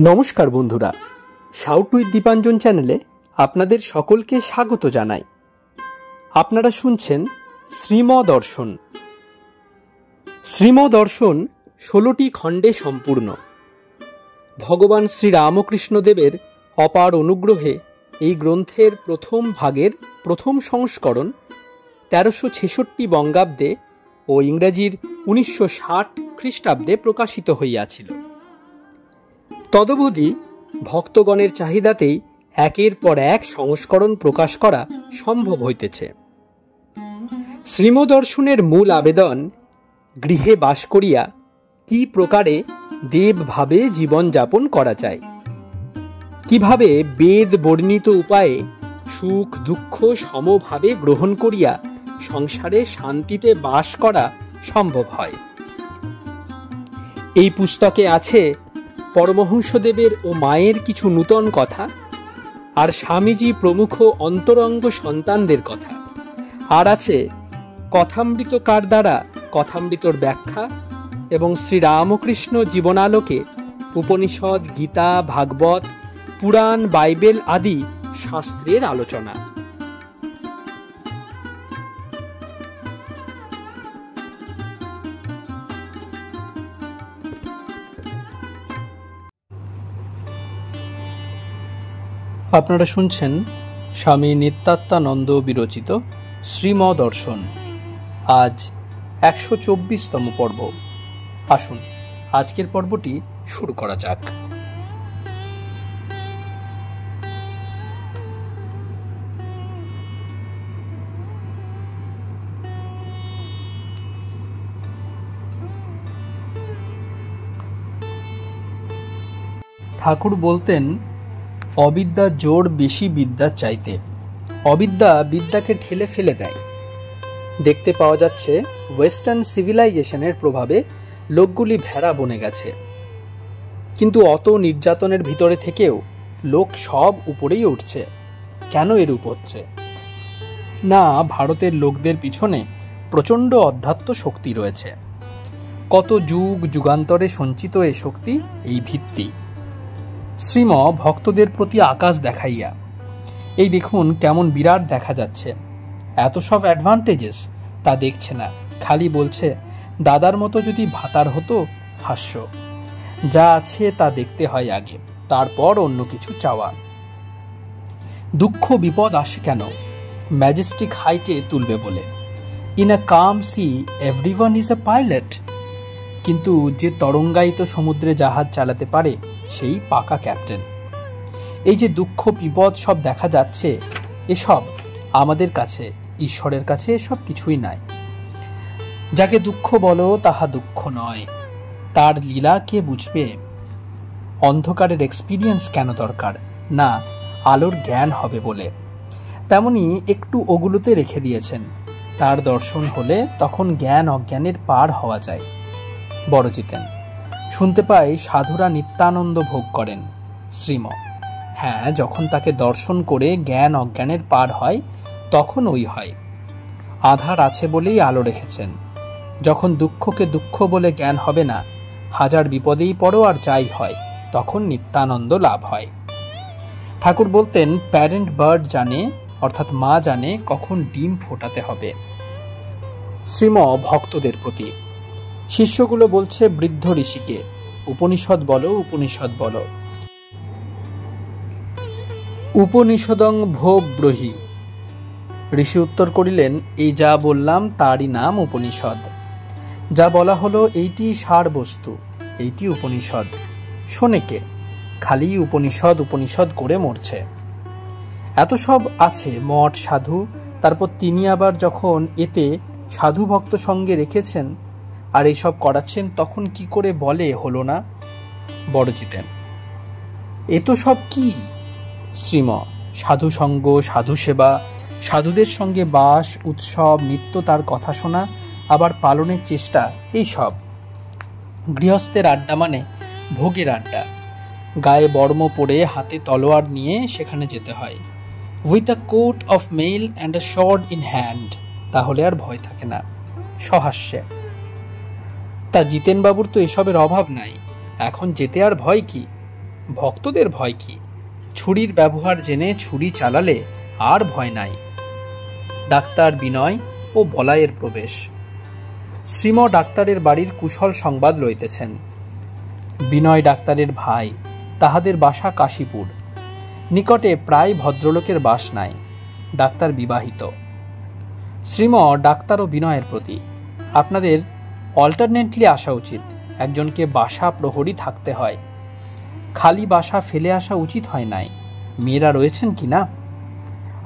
নমস্কার বন্ধুরা, shout with Dipanjan চ্যানেলে আপনাদের সকলকে স্বাগত জানাই। আপনারা শুনছেন শ্রীমদর্শন। শ্রীমদর্শন 16টি খণ্ডে সম্পূর্ণ। ভগবান শ্রীরামকৃষ্ণদেবের অপার অনুগ্রহে এই গ্রন্থের প্রথম ভাগের প্রথম সংস্করণ 1366 বঙ্গাব্দে ও ইংরেজির 1960 খ্রিস্টাব্দে প্রকাশিত হইয়াছিল। তদবধি ভক্তগণের চাহিদাতেই একের পর এক সংস্করণ প্রকাশ করা সম্ভব হইতেছে। শ্রীমদর্শনের মূল আবেদন, গৃহে বাস করিয়া কি প্রকারে দেবভাবে জীবনযাপন করা যায়, কিভাবে বেদ বর্ণিত উপায়ে সুখ দুঃখ সমভাবে গ্রহণ করিয়া সংসারে শান্তিতে বাস করা সম্ভব হয়। এই পুস্তকে আছে পরমহংসদেবের ও মায়ের কিছু নূতন কথা, আর স্বামীজি প্রমুখ অন্তরঙ্গ সন্তানদের কথা, আর আছে কথামৃতকার দ্বারা কথামৃতর ব্যাখ্যা এবং শ্রীরামকৃষ্ণ জীবনালোকে উপনিষদ, গীতা, ভাগবত, পুরাণ, বাইবেল আদি শাস্ত্রের আলোচনা। আপনারা শুনছেন স্বামী নিত্যাত্মানন্দ বিরচিত শ্রীমদর্শন। আজ 124তম পর্ব। আসুন আজকের পর্বটি শুরু করা যাক। ঠাকুর বলতেন, অবিদ্যা জোর বেশি বিদ্যার চাইতে। অবিদ্যা বিদ্যাকে ঠেলে ফেলে দেয়। দেখতে পাওয়া যাচ্ছে ওয়েস্টার্ন সিভিলাইজেশনের প্রভাবে লোকগুলি ভেড়া বনে গেছে, কিন্তু অত নির্যাতনের ভিতরে থেকেও লোক সব উপরেই উঠছে। কেন এরূপ হচ্ছে? না, ভারতের লোকদের পিছনে প্রচণ্ড অধ্যাত্ম শক্তি রয়েছে। কত যুগ যুগান্তরে সঞ্চিত এ শক্তি, এই ভিত্তি। শ্রীম ভক্তদের প্রতি আকাশ দেখাইয়া, এই দেখুন কেমন বিরাট দেখা যাচ্ছে, এত সব অ্যাডভান্টেজেস, তা দেখছে না, খালি বলছে দাদার মতো যদি ভাতার হতো। হাস্য। যা আছে তা দেখতে হয় আগে, তারপর অন্য কিছু চাওয়া। দুঃখ বিপদ আসে কেন? ম্যাজেস্টিক হাইটে তুলবে বলে। In a come see everyone is a pilot. কিন্তু যে তরঙ্গায়িত সমুদ্রে জাহাজ চালাতে পারে সেই পাকা ক্যাপ্টেন। এই যে দুঃখ বিপদ সব দেখা যাচ্ছে, এসব আমাদের কাছে, ঈশ্বরের কাছে এসব কিছুই নাই। যাকে দুঃখ বলো তাহা দুঃখ নয়, তার লীলা কে বুঝবে? অন্ধকারের এক্সপিরিয়েন্স কেন দরকার? না, আলোর জ্ঞান হবে বলে। তেমনি একটু ওগুলোতে রেখে দিয়েছেন, তার দর্শন হলে তখন জ্ঞান অজ্ঞানের পার হওয়া যায়। বড় জিতেন। শুনতে পাই সাধুরা নিত্যানন্দ ভোগ করেন। শ্রীম: হ্যাঁ, যখন তাকে দর্শন করে জ্ঞান অজ্ঞানের পার হয় তখন ওই হয়। আধার আছে বলেই আলো রেখেছেন। যখন দুঃখকে দুঃখ বলে জ্ঞান হবে না, হাজার বিপদেই পড়ো আর যাই হয়, তখন নিত্যানন্দ লাভ হয়। ঠাকুর বলতেন, প্যারেন্ট বার্ড জানে, অর্থাৎ মা জানে কখন ডিম ফোটাতে হবে। শ্রীম ভক্তদের প্রতি। শিষ্যগুলো বলছে বৃদ্ধ ঋষিকে, উপনিষদ বলো, উপনিষদ বলো। উপনিষদং ভো ব্রহি। ঋষি উত্তর করিলেন, এই যা বললাম তারই নাম উপনিষদ। যা বলা হলো এইটি সার বস্তু, এইটি উপনিষদ। শোনে কে? খালি উপনিষদ উপনিষদ করে মরছে। এত সব আছে মঠ, সাধু, তারপর তিনি আবার যখন এতে সাধু ভক্ত সঙ্গে রেখেছেন আর এইসব করাচ্ছেন, তখন কি করে বলে হলো না? বড় জিতেন। এ তো সব কি? শ্রীম: সাধু সঙ্গ, সাধু সেবা, সাধুদের সঙ্গে বাস, উৎসব, নিত্য তার কথা শোনা, আবার পালনের চেষ্টা, এই সব। গৃহস্থের আড্ডা মানে ভোগের আড্ডা। গায়ে বর্ম পরে হাতে তলোয়ার নিয়ে সেখানে যেতে হয়, with a coat of mail and a sword in hand. তাহলে আর ভয় থাকে না। সহাস্যে। তা জিতেনবাবুর তো এসবের অভাব নাই, এখন যেতে আর ভয় কি? ভক্তদের ভয় কি? ছুরির ব্যবহার জেনে ছুরি চালালে আর ভয় নাই। ডাক্তার বিনয় ও বলাইয়ের প্রবেশ। শ্রীম ডাক্তারের বাড়ির কুশল সংবাদ লইতেছেন। বিনয় ডাক্তারের ভাই, তাহাদের বাসা কাশীপুর। নিকটে প্রায় ভদ্রলোকের বাস নাই। ডাক্তার বিবাহিত। শ্রীম ডাক্তার ও বিনয়ের প্রতি, আপনাদের অল্টারনেটলি আসা উচিত। একজনকে বাসা প্রহরী থাকতে হয়। খালি বাসা ফেলে আসা উচিত হয় নাই। মেয়েরা রয়েছেন কি না?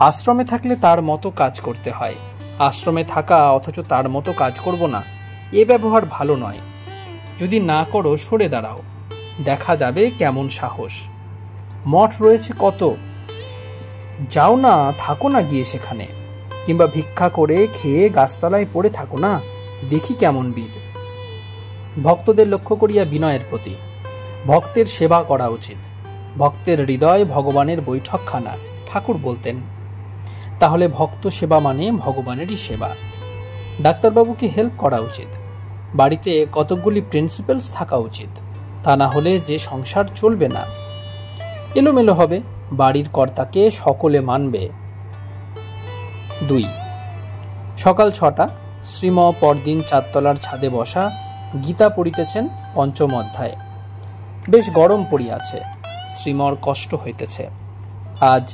আশ্রমে থাকলে তার মতো কাজ করতে হয়। আশ্রমে থাকা অথচ তার মতো কাজ করব না, এ ব্যবহার ভালো নয়। যদি না করো সরে দাঁড়াও, দেখা যাবে কেমন সাহস। মঠ রয়েছে কত, যাও না, থাকো না গিয়ে সেখানে, কিংবা ভিক্ষা করে খেয়ে গাছতলায় পড়ে থাকো না, দেখি কেমন বীর। ভক্তদের লক্ষ্য করিয়া বিনয়ের প্রতি, ভক্তের সেবা করা উচিত। ভক্তের হৃদয় ভগবানের বৈঠকখানা, ঠাকুর বলতেন। তাহলে ভক্ত সেবা মানে ভগবানেরই সেবা। ডাক্তারবাবুকে হেল্প করা উচিত। বাড়িতে কতকগুলি প্রিন্সিপালস থাকা উচিত, তা না হলে যে সংসার চলবে না, এলোমেলো হবে। বাড়ির কর্তাকে সকলে মানবে। 2 সকাল 6টা। শ্রীম পরদিন 4তলার ছাদে বসা গীতা পড়িতেছেন, 5ম অধ্যায়। বেশ গরম পড়িয়াছে। শ্রীমর কষ্ট হইতেছে। আজ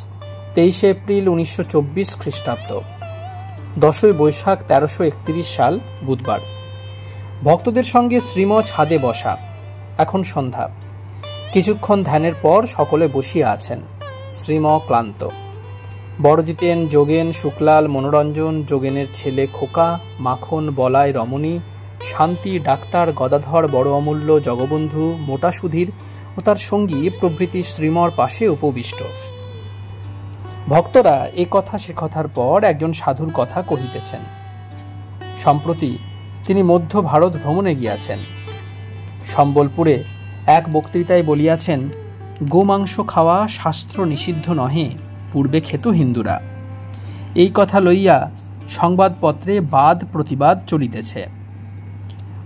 23 এপ্রিল 1924 খ্রিস্টাব্দ, 10ই বৈশাখ 1331 সাল, বুধবার। ভক্তদের সঙ্গে শ্রীম ছাদে বসা। এখন সন্ধ্যা। কিছুক্ষণ ধ্যানের পর সকলে বসিয়া আছেন। শ্রীম ক্লান্ত। বড়জিতেন, যোগেন, শুক্লাল, মনোরঞ্জন, যোগেনের ছেলে খোকা, মাখন, বলাই, রমণী, শান্তি, ডাক্তার, গদাধর, বড় অমূল্য, জগবন্ধু, মোটা সুধীর ও তার সঙ্গী প্রভৃতি শ্রীমর পাশে উপবিষ্ট। ভক্তরা এ কথা সে কথার পর একজন সাধুর কথা কহিতেছেন। সম্প্রতি তিনি মধ্য ভারত ভ্রমণে গিয়াছেন। সম্বলপুরে এক বক্তৃতায় বলিয়াছেন, গোমাংস খাওয়া শাস্ত্র নিষিদ্ধ নহে, পূর্বে খেত হিন্দুরা। এই কথা লইয়া সংবাদপত্রে বাদ প্রতিবাদ চলিতেছে।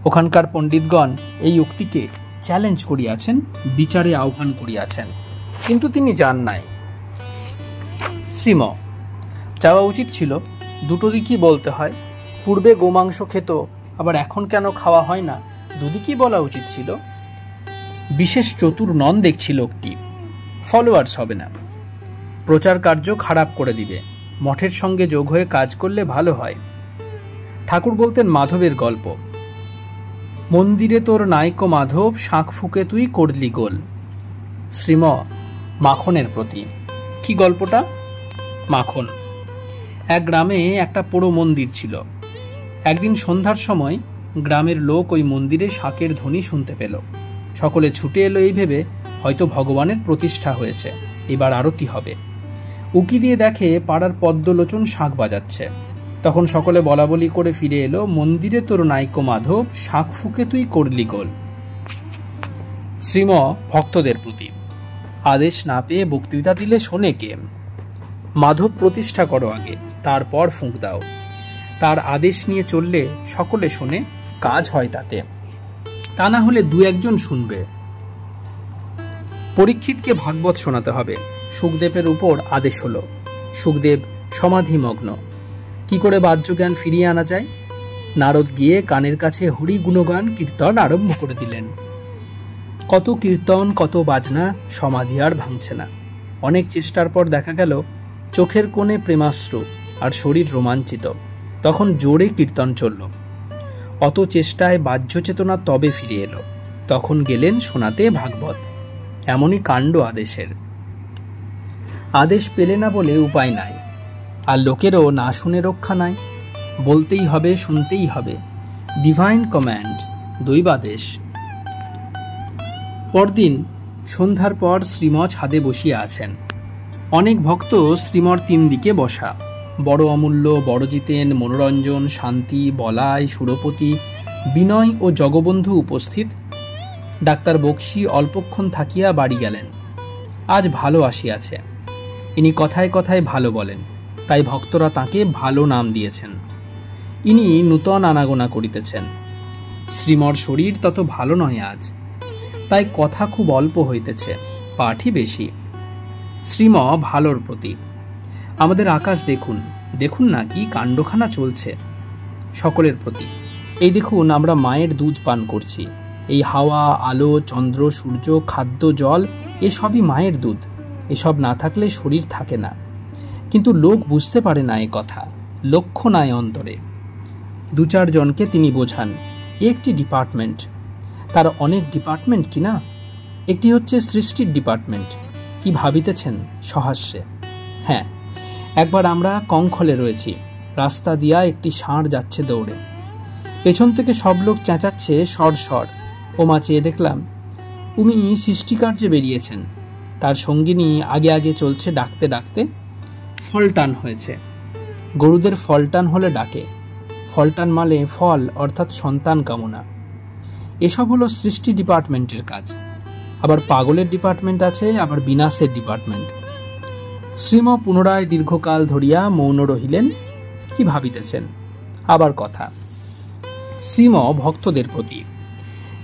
ওখানকার পণ্ডিতগণ এই উক্তিকে চ্যালেঞ্জ করিয়াছেন, বিচারে আহ্বান করিয়াছেন, কিন্তু তিনি যান নাই। শ্রীম, যাওয়া উচিত ছিল। দুটো দিকই বলতে হয়। পূর্বে গোমাংস খেত, আবার এখন কেন খাওয়া হয় না, দুদিকই বলা উচিত ছিল। বিশেষ চতুর নন দেখছি লোকটি। ফলোয়ার্স হবে না, প্রচার কার্য খারাপ করে দিবে। মঠের সঙ্গে যোগ হয়ে কাজ করলে ভালো হয়। ঠাকুর বলতেন মাধবের গল্প, মন্দিরে তোর নাইকো মাধব, শাঁখ ফুকে তুই করলি গোল। শ্রীম মাখনের প্রতি। কি গল্পটা? মাখন। এক গ্রামে একটা পোড়ো মন্দির ছিল। একদিন সন্ধ্যার সময় গ্রামের লোক ওই মন্দিরে শাঁখের ধ্বনি শুনতে পেল। সকলে ছুটে এলো এই ভেবে হয়তো ভগবানের প্রতিষ্ঠা হয়েছে, এবার আরতি হবে। উকি দিয়ে দেখে পাড়ার পদ্মলোচন শাঁখ বাজাচ্ছে। তখন সকলে বলাবলি করে ফিরে এলো, মন্দিরে তোর নাইকো মাধব, শাঁখ ফুকে তুই করলি গোল। শ্রীম ভক্তদের প্রতি। আদেশ না পেয়ে বক্তৃতা দিলে শোনে কে? মাধব প্রতিষ্ঠা করো আগে, তারপর ফুঁক দাও। তার আদেশ নিয়ে চললে সকলে শোনে, কাজ হয় তাতে। তা না হলে 2-1 জন শুনবে। পরীক্ষিতকে ভাগবত শোনাতে হবে। সুখদেবের উপর আদেশ হলো। সুখদেব সমাধিমগ্ন। কি করে বাহ্য জ্ঞান ফিরিয়ে আনা যায়? নারদ গিয়ে কানের কাছে হরি গুণগান কীর্তন আরম্ভ করে দিলেন। কত কীর্তন, কত বাজনা, সমাধি আর ভাঙছে না। অনেক চেষ্টার পর দেখা গেল চোখের কোণে প্রেমাশ্রু আর শরীর রোমাঞ্চিত। তখন জোরে কীর্তন চলল। অত চেষ্টায় বাহ্য চেতনা তবে ফিরে এলো। তখন গেলেন শোনাতে ভাগবত। এমনই কাণ্ড আদেশের। আদেশ পেলে না বলে উপায় নাই, আর লোকেরও না শুনে রক্ষা নাই। বলতেই হবে, শুনতেই হবে। ডিভাইন কমান্ড, দৈবাদেশ। পরদিন সন্ধ্যার পর শ্রীম ছাদে বসিয়া আছেন। অনেক ভক্ত শ্রীমর 3 দিকে বসা। বড় অমূল্য, বড়জিতেন, মনোরঞ্জন, শান্তি, বলাই, সুরপতি, বিনয় ও জগবন্ধু উপস্থিত। ডাক্তার বক্সি অল্পক্ষণ থাকিয়া বাড়ি গেলেন। আজ ভালো আসিয়াছে। ইনি কথায় কথায় ভালো বলেন, তাই ভক্তরা তাঁকে ভালো নাম দিয়েছেন। ইনি নূতন আনাগোনা করিতেছেন। শ্রীমর শরীর তত ভালো নয় আজ, তাই কথা খুব অল্প হইতেছে। পাঠই বেশি। শ্রীম ভালোর প্রতীক। আমাদের আকাশ দেখুন, দেখুন না কি কাণ্ডখানা চলছে। সকলের প্রতীক। এই দেখুন আমরা মায়ের দুধ পান করছি। এই হাওয়া, আলো, চন্দ্র, সূর্য, খাদ্য, জল এসবই মায়ের দুধ। এসব না থাকলে শরীর থাকে না। কিন্তু লোক বুঝতে পারে না এ কথা, লক্ষ্য নাই অন্তরে। 2-4 জনকে তিনি বোঝান একটি ডিপার্টমেন্ট, তার অনেক ডিপার্টমেন্ট কিনা। একটি হচ্ছে সৃষ্টির ডিপার্টমেন্ট। কি ভাবিতেছেন সহাস্যে? হ্যাঁ, একবার আমরা কঙ্খলে রয়েছি, রাস্তা দিয়া একটি ষাঁড় যাচ্ছে দৌড়ে। পেছন থেকে সব লোক চেঁচাচ্ছে সর সর। ওমা চেয়ে দেখলাম উনি সৃষ্টিকার্যে বেরিয়েছেন। তার সঙ্গিনী আগে আগে চলছে ডাকতে ডাকতে। ফলটান হয়েছে। গরুদের ফলটান হলে ডাকে। ফলটান মানে ফল অর্থাৎ সন্তান কামনা। এসব হলো সৃষ্টি ডিপার্টমেন্টের কাজ। আবার পাগলের ডিপার্টমেন্ট আছে, আবার বিনাশের ডিপার্টমেন্ট। শ্রীম পুনরায় দীর্ঘকাল ধরিয়া মৌন রহিলেন। কি ভাবিতেছেন? আবার কথা। শ্রীম ভক্তদের প্রতি।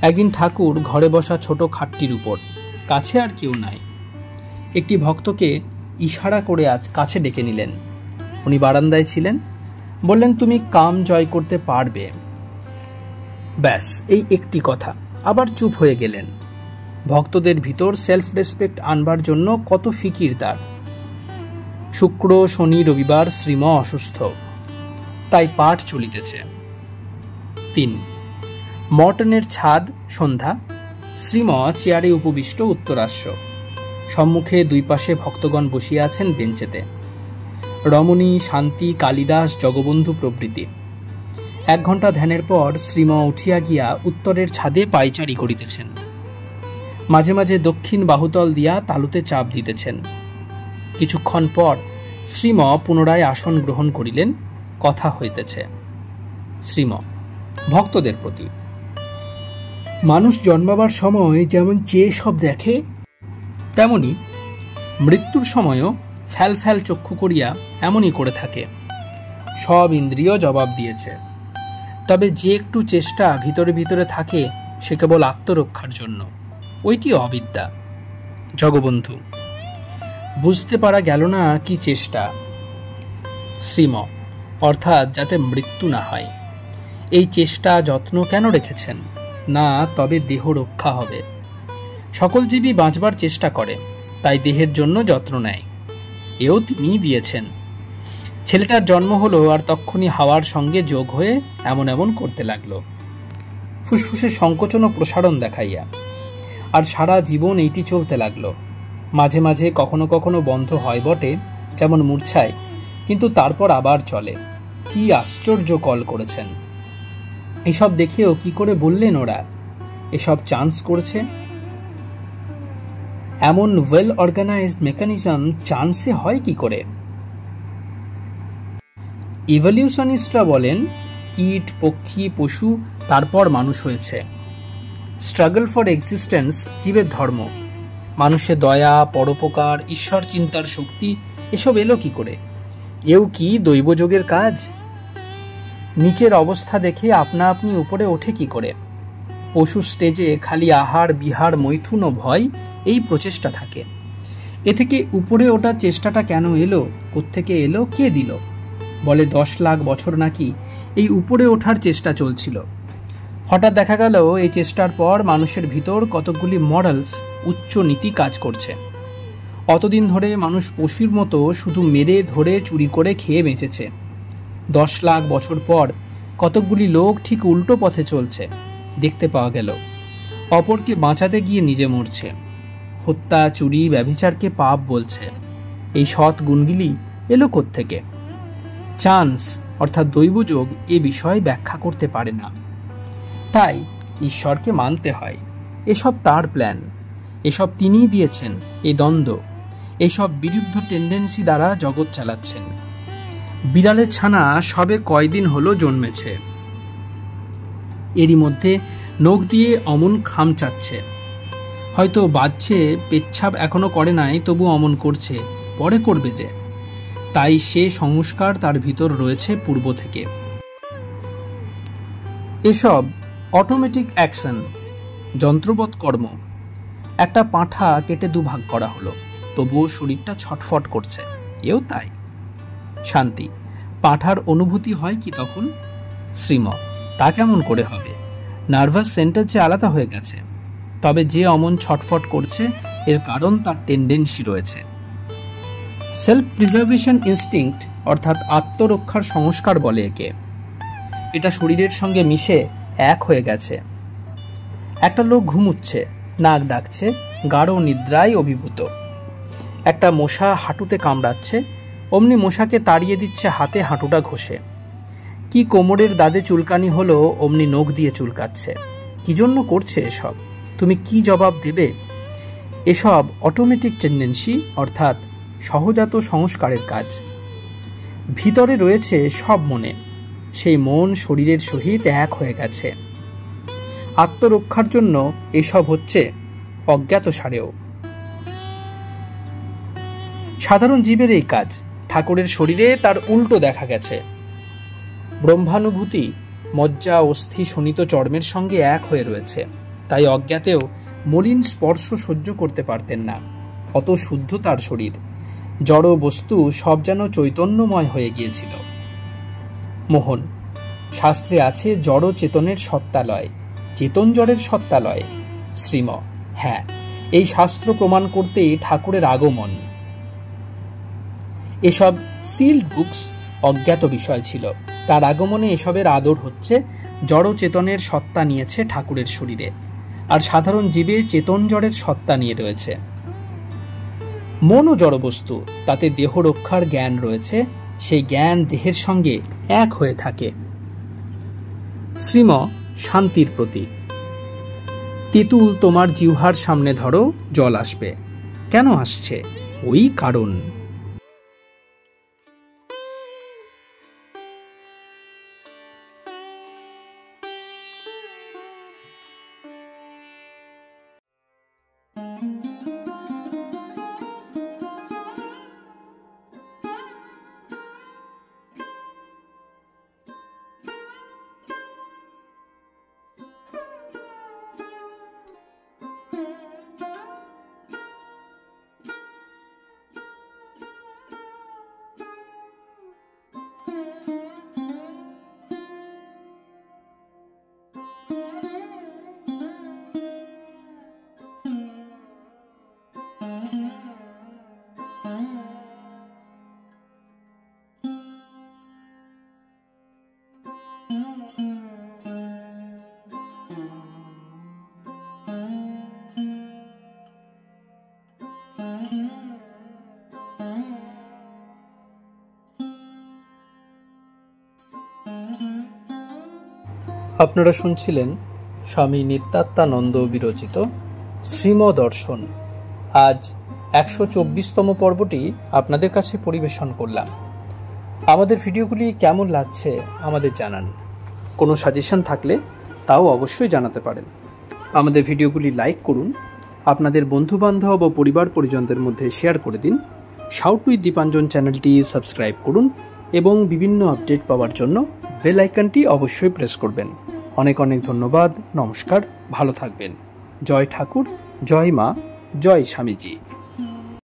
একদিন ঠাকুর ঘরে বসা ছোট খাটটির উপর, কাছে আর কেউ নাই। একটি ভক্তকে ইশারা করে আজ কাছে ডেকে নিলেন। উনি বারান্দায় ছিলেন। বললেন, তুমি কাম জয় করতে পারবে। ব্যাস, এই একটি কথা। আবার চুপ হয়ে গেলেন। ভক্তদের ভিতর সেলফ রেসপেক্ট আনবার জন্য কত ফিকির তার। শুক্র, শনি, রবিবার শ্রীম অসুস্থ, তাই পাঠ চলিতেছে। 3 মর্টনের ছাদ, সন্ধ্যা। শ্রীম চেয়ারে উপবিষ্ট, উত্তরাস্য। সম্মুখে 2 পাশে ভক্তগণ বসিয়া আছেন বেঞ্চেতে। রমণী, শান্তি, কালিদাস, জগবন্ধু প্রভৃতি। 1 ঘণ্টা ধ্যানের পর শ্রীম উঠিয়া গিয়া উত্তরের ছাদে পায়চারি করিতেছেন। মাঝে মাঝে দক্ষিণ বাহুতল দিয়া তালুতে চাপ দিতেছেন। কিছুক্ষণ পর শ্রীম পুনরায় আসন গ্রহণ করিলেন। কথা হইতেছে। শ্রীম ভক্তদের প্রতি। মানুষ জন্মাবার সময় যেমন চেয়ে সব দেখে, তেমনি মৃত্যুর সময়ও ফ্যাল ফ্যাল চক্ষু করিয়া এমনই করে থাকে। সব ইন্দ্রিয় জবাব দিয়েছে। তবে যে একটু চেষ্টা ভিতরে ভিতরে থাকে সে কেবল আত্মরক্ষার জন্য, ওইটি অবিদ্যা। জগবন্ধু বুঝতে পারা গেল না কি চেষ্টা। শ্রীম অর্থাৎ যাতে মৃত্যু না হয়। এই চেষ্টা যত্ন কেন রেখেছেন? না, তবে দেহ রক্ষা হবে। সকল জীবই বাঁচবার চেষ্টা করে, তাই দেহের জন্য যত্ন নেয়। এও তিনিই দিয়েছেন। ছেলেটার জন্ম হলো আর তক্ষুনি হাওয়ার সঙ্গে যোগ হয়ে এমন এমন করতে লাগলো, ফুসফুসে সংকোচন ও প্রসারণ দেখাইয়া। আর সারা জীবন এইটি চলতে লাগলো। মাঝে মাঝে কখনো কখনো বন্ধ হয় বটে, যেমন মূর্ছায়, কিন্তু তারপর আবার চলে। কি আশ্চর্য কল করেছেন! এসব দেখেও কি করে বললেন ওরা এসব চান্স করেছে? এমন ওয়েল অর্গানাইজড মেকানিজম চান্সে হয় কি করে? ইভলিউশনিস্টরা বলেন কীট, পক্ষী, পশু, তারপর মানুষ হয়েছে। স্ট্রাগল ফর এক্সিস্টেন্স জীবের ধর্ম। মানুষের দয়া, পরোপকার, ঈশ্বর চিন্তার শক্তি এসব এলো কি করে? এও কি দৈবযোগের কাজ? নিচের অবস্থা দেখে আপনা আপনি উপরে ওঠে কি করে? পশু স্টেজে খালি আহার, বিহার, মৈথুন ও ভয়, এই প্রচেষ্টা থাকে। এ থেকে উপরে ওঠার চেষ্টাটা কেন এলো? কোত্থেকে এলো? কে দিল? বলে 10 লাখ বছর নাকি এই উপরে ওঠার চেষ্টা চলছিল। হঠাৎ দেখা গেল এই চেষ্টার পর মানুষের ভিতর কতকগুলি মরালস, উচ্চ নীতি কাজ করছে। অতদিন ধরে মানুষ পশুর মতো শুধু মেরে ধরে চুরি করে খেয়ে বেঁচেছে। 10 লাখ বছর পর কতকগুলি লোক ঠিক উল্টো পথে চলছে, দেখতে পাওয়া গেল। অপরকে বাঁচাতে গিয়ে নিজে মরছে। হত্যা, চুরি, ব্যভিচারকে পাপ বলছে। এই সৎ গুণগুলি এলো কোত্থেকে? চান্স অর্থাৎ দৈবযোগ এ বিষয় ব্যাখ্যা করতে পারে না। তাই ঈশ্বরকে মানতে হয়। এসব তার প্ল্যান, এসব তিনিই দিয়েছেন। এই দ্বন্দ্ব, এইসব বিরুদ্ধ টেন্ডেন্সি দ্বারা জগৎ চালাচ্ছেন। বিড়ালের ছানা সবে কয়দিন হলো জন্মেছে, এরই মধ্যে নখ দিয়ে অমন খাম চাচ্ছে। হয়তো বাজছে, পেচ্ছাপ এখনো করে নাই, তবু অমন করছে, পরে করবে যে। তাই সে সংস্কার তার ভিতর রয়েছে পূর্ব থেকে। এসব অটোমেটিক অ্যাকশন, যন্ত্রবৎ কর্ম। একটা পাঁঠা কেটে দুভাগ করা হলো, তবুও শরীরটা ছটফট করছে, এও তাই। শান্তি: পাঁঠার অনুভূতি হয় কি তখন? শ্রীম: তা কেমন করে হবে? নার্ভাস সেন্টার যে আলাদা হয়ে গেছে। তবে যে অমন ছটফট করছে এর কারণ তার টেন্ডেন্সি রয়েছে। সেলফ প্রিজার্ভেশন ইনস্টিংক্ট অর্থাৎ আত্মরক্ষার সংস্কার বলে একে। এটা শরীরের সঙ্গে মিশে এক হয়ে গেছে। একটা লোক ঘুমুচ্ছে, নাক ডাকছে, গাঢ় নিদ্রায় অভিভূত। একটা মশা হাঁটুতে কামড়াচ্ছে, অমনি মশাকে তাড়িয়ে দিচ্ছে হাতে হাঁটুটা ঘষে। কি কোমরের দাদে চুলকানি হলো, অমনি নখ দিয়ে চুলকাচ্ছে। কি জন্য করছে এসব? তুমি কি জবাব দেবে? এসব অটোমেটিক টেন্ডেন্সি অর্থাৎ সহজাত সংস্কারের কাজ। ভিতরে রয়েছে সব মনে, সেই মন শরীরের সহিত এক হয়ে গেছে। আত্মরক্ষার জন্য এসব হচ্ছে অজ্ঞাত সারেও। সাধারণ জীবের এই কাজ, ঠাকুরের শরীরে তার উল্টো দেখা গেছে। ব্রহ্মানুভূতি মজ্জা অস্থি শোণিত চর্মের সঙ্গে এক হয়ে রয়েছে, তাই অজ্ঞাতেও মলিন স্পর্শ সহ্য করতে পারতেন না। অত শুদ্ধ তার শরীর, জড় বস্তু সব যেন চৈতন্যময় হয়ে গিয়েছিল। মোহন: শাস্ত্রে আছে জড় চেতনের সত্তালয়, চেতন জড়ের সত্তালয়। শ্রীম: হ্যাঁ, এই শাস্ত্র প্রমাণ করতেই ঠাকুরের আগমন। এসব সিল্ড বুকস অজ্ঞাত বিষয় ছিল, তার আগমনে এসবের আদর হচ্ছে। জড় চেতনের সত্তা নিয়েছে ঠাকুরের শরীরে, আর সাধারণ জীবে চেতন জড়ের সত্তা নিয়ে রয়েছে। মনও জড়বস্তু, তাতে দেহ রক্ষার জ্ঞান রয়েছে, সেই জ্ঞান দেহের সঙ্গে এক হয়ে থাকে। শ্রীম: শান্তির প্রতি। তেঁতুল তোমার জিহ্বার সামনে ধরো, জল আসবে। কেন আসছে? ওই কারণ। আপনারা শুনছিলেন স্বামী নিত্যাত্মানন্দ বিরচিত শ্রীমদর্শন। আজ 124তম পর্বটি আপনাদের কাছে পরিবেশন করলাম। আমাদের ভিডিওগুলি কেমন লাগছে আমাদের জানান। কোনো সাজেশন থাকলে তাও অবশ্যই জানাতে পারেন। আমাদের ভিডিওগুলি লাইক করুন, আপনাদের বন্ধুবান্ধব ও পরিবার পরিজনদের মধ্যে শেয়ার করে দিন। শাউট উইথ দীপাঞ্জন চ্যানেলটি সাবস্ক্রাইব করুন এবং বিভিন্ন আপডেট পাওয়ার জন্য বেল আইকনটি অবশ্যই প্রেস করবেন। অনেক অনেক ধন্যবাদ। নমস্কার, ভালো থাকবেন। জয় ঠাকুর, জয় মা, জয় স্বামীজি।